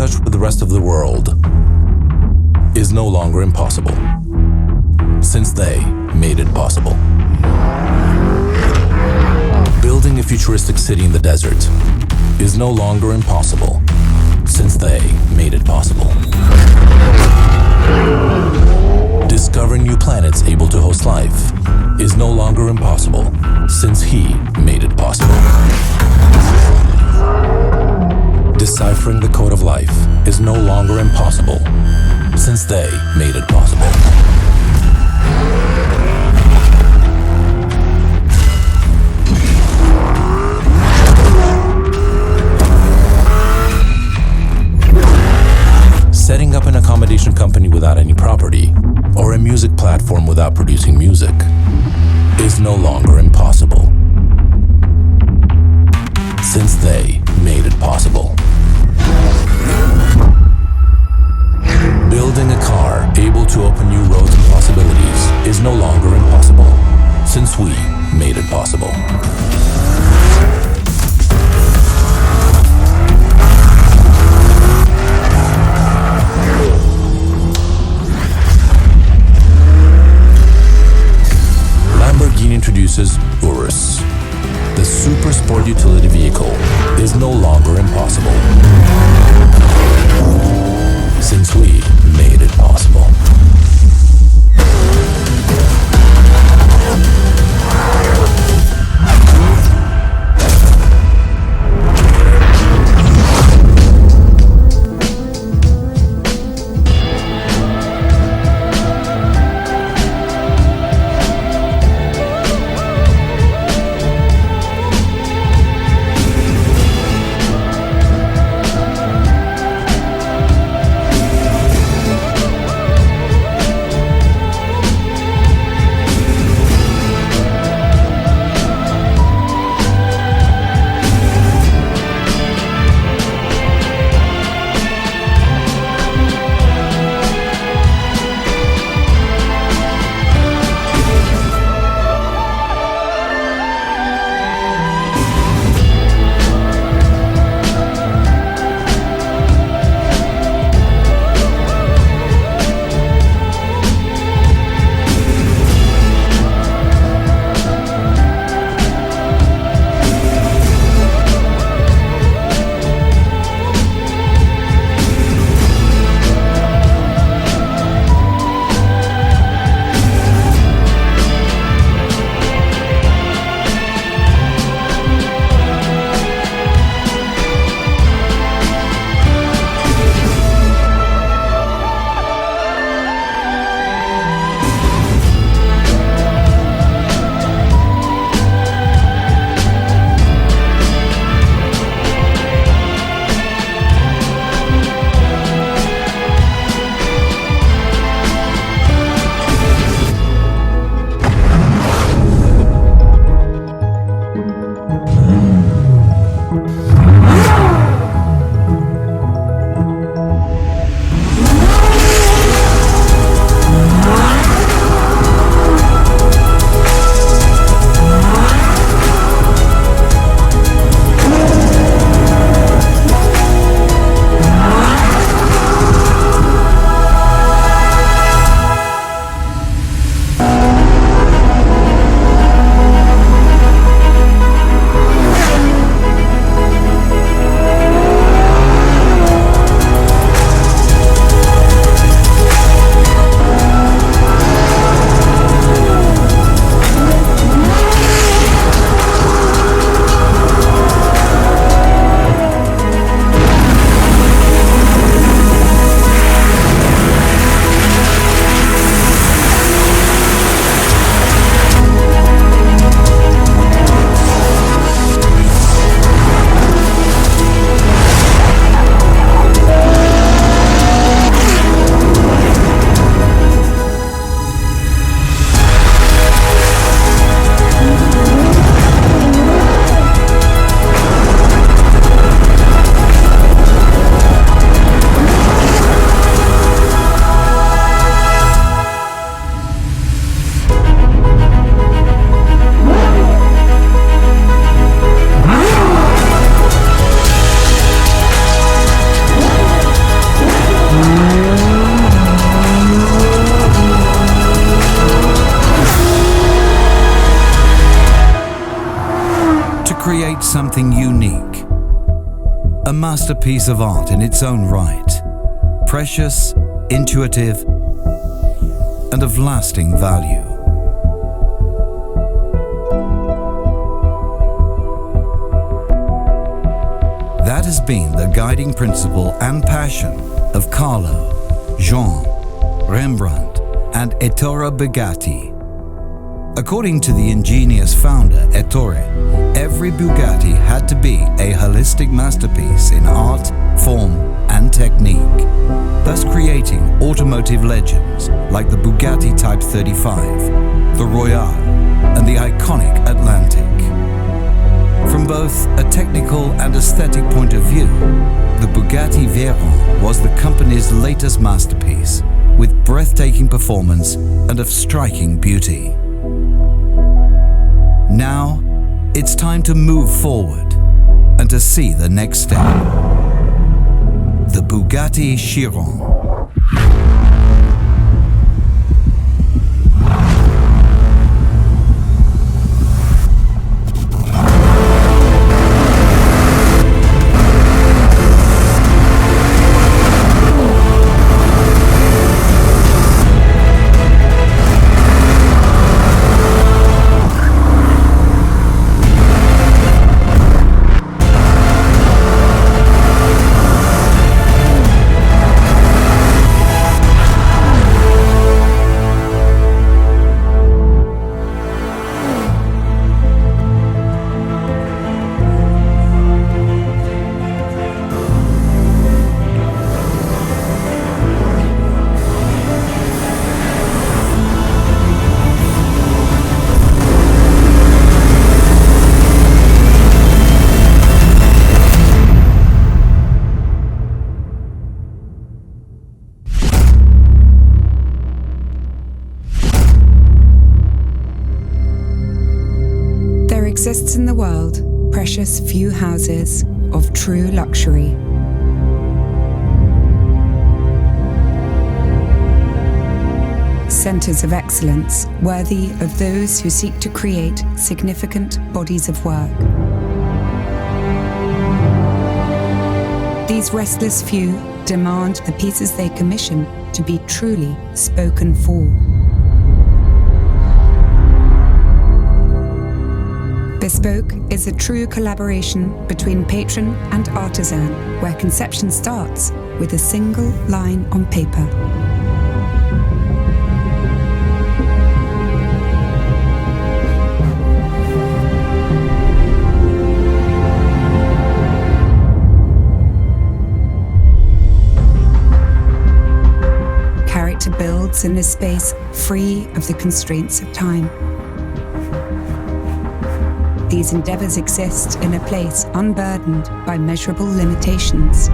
touch with the rest of the world is no longer impossible, since they made it possible. Building a futuristic city in the desert is no longer impossible, since they made it possible. Discovering new planets able to host life is no longer impossible, since he made it possible. Deciphering the code of life is no longer impossible, since they made it possible. Setting up an accommodation company without any property, or a music platform without producing music, is no longer impossible, since they made it possible. Building a car able to open new roads and possibilities is no longer impossible, since we made it possible. Lamborghini introduces Urus. The super sport utility vehicle is no longer impossible, since we made it possible. create something unique. A masterpiece of art in its own right. Precious, intuitive, and of lasting value. That has been the guiding principle and passion of Carlo, Jean, Rembrandt, and Ettore Bugatti. According to the ingenious founder, Ettore, every Bugatti had to be a holistic masterpiece in art, form, and technique, thus creating automotive legends like the Bugatti Type 35, the Royale, and the iconic Atlantic. From both a technical and aesthetic point of view, the Bugatti Chiron was the company's latest masterpiece, with breathtaking performance and of striking beauty. Now, it's time to move forward and to see the next step. The Bugatti Chiron. Exists in the world precious few houses of true luxury. Centers of excellence worthy of those who seek to create significant bodies of work. These restless few demand the pieces they commission to be truly spoken for. Bespoke is a true collaboration between patron and artisan, where conception starts with a single line on paper. Character builds in a space free of the constraints of time. These endeavors exist in a place unburdened by measurable limitations,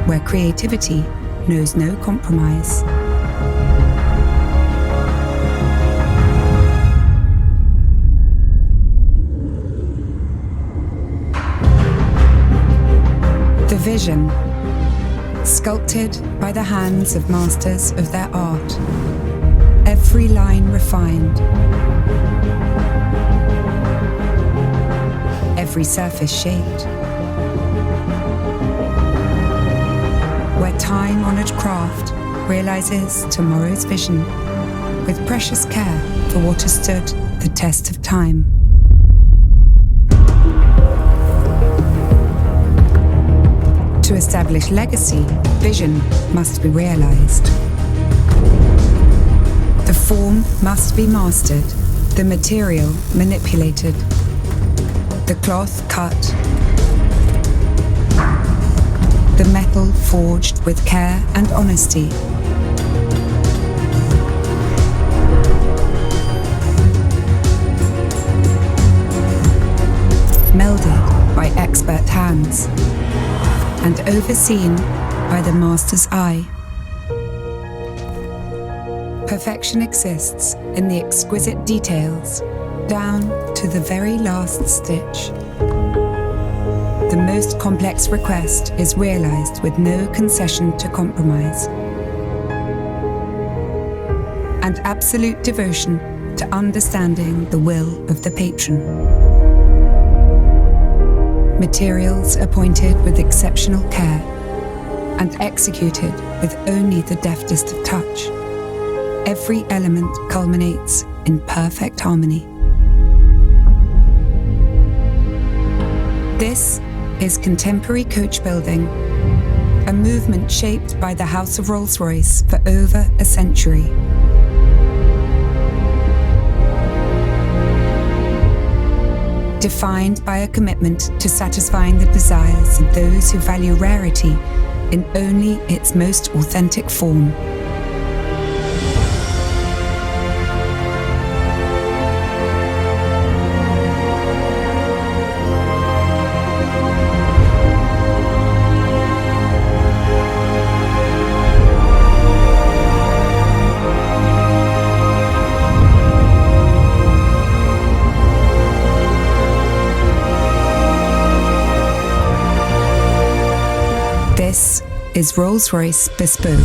where creativity knows no compromise. The vision, sculpted by the hands of masters of their art, every line refined, every surface shaped, where time-honored craft realizes tomorrow's vision with precious care for what has stood the test of time. To establish legacy, vision must be realized. The form must be mastered, the material manipulated, the cloth cut, the metal forged with care and honesty. Melded by expert hands and overseen by the master's eye. Perfection exists in the exquisite details, down to the very last stitch. The most complex request is realized with no concession to compromise, and absolute devotion to understanding the will of the patron. materials appointed with exceptional care, and executed with only the deftest of touch, every element culminates in perfect harmony. This is contemporary coach building, a movement shaped by the House of Rolls-Royce for over a century. Defined by a commitment to satisfying the desires of those who value rarity in only its most authentic form. This is Rolls-Royce Bespoke.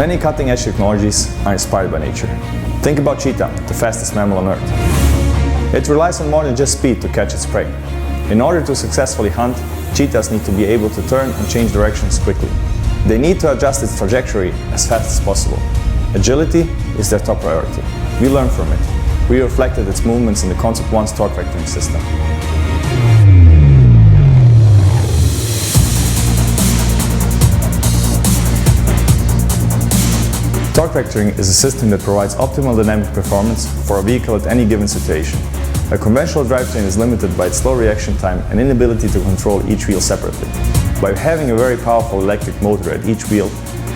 Many cutting-edge technologies are inspired by nature. Think about cheetah, the fastest mammal on Earth. It relies on more than just speed to catch its prey. In order to successfully hunt, cheetahs need to be able to turn and change directions quickly. They need to adjust its trajectory as fast as possible. Agility is their top priority. We learn from it. We reflected its movements in the Concept 1's torque vectoring system. Torque vectoring is a system that provides optimal dynamic performance for a vehicle at any given situation. A conventional drivetrain is limited by its slow reaction time and inability to control each wheel separately. By having a very powerful electric motor at each wheel,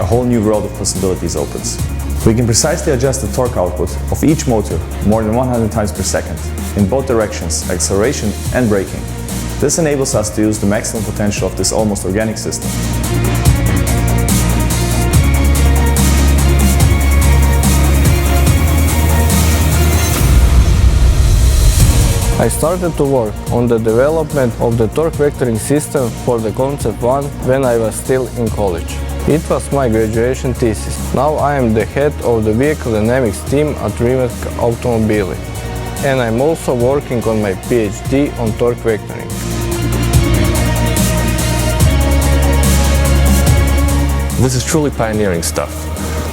a whole new world of possibilities opens. We can precisely adjust the torque output of each motor more than 100 times per second, in both directions, acceleration and braking. This enables us to use the maximum potential of this almost organic system. I started to work on the development of the torque vectoring system for the Concept 1 when I was still in college. It was my graduation thesis. Now I am the head of the vehicle dynamics team at Rimac Automobili, and I'm also working on my PhD on torque vectoring. This is truly pioneering stuff.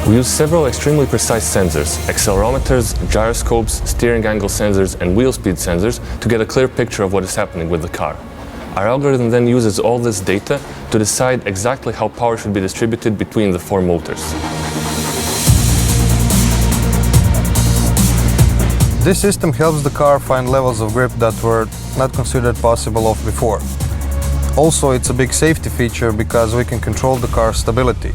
We use several extremely precise sensors, accelerometers, gyroscopes, steering angle sensors and wheel speed sensors to get a clear picture of what is happening with the car. Our algorithm then uses all this data to decide exactly how power should be distributed between the four motors. This system helps the car find levels of grip that were not considered possible of before. Also, it's a big safety feature because we can control the car's stability.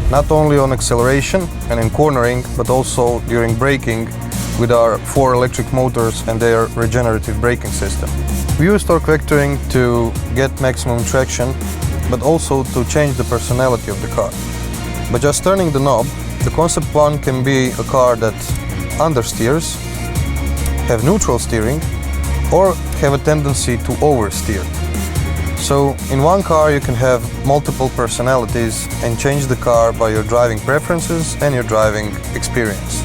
Not only on acceleration and in cornering, but also during braking with our 4 electric motors and their regenerative braking system. We use torque vectoring to get maximum traction, but also to change the personality of the car. By just turning the knob, the Concept 1 can be a car that understeers, have neutral steering, or have a tendency to oversteer. So in one car you can have multiple personalities and change the car by your driving preferences and your driving experience.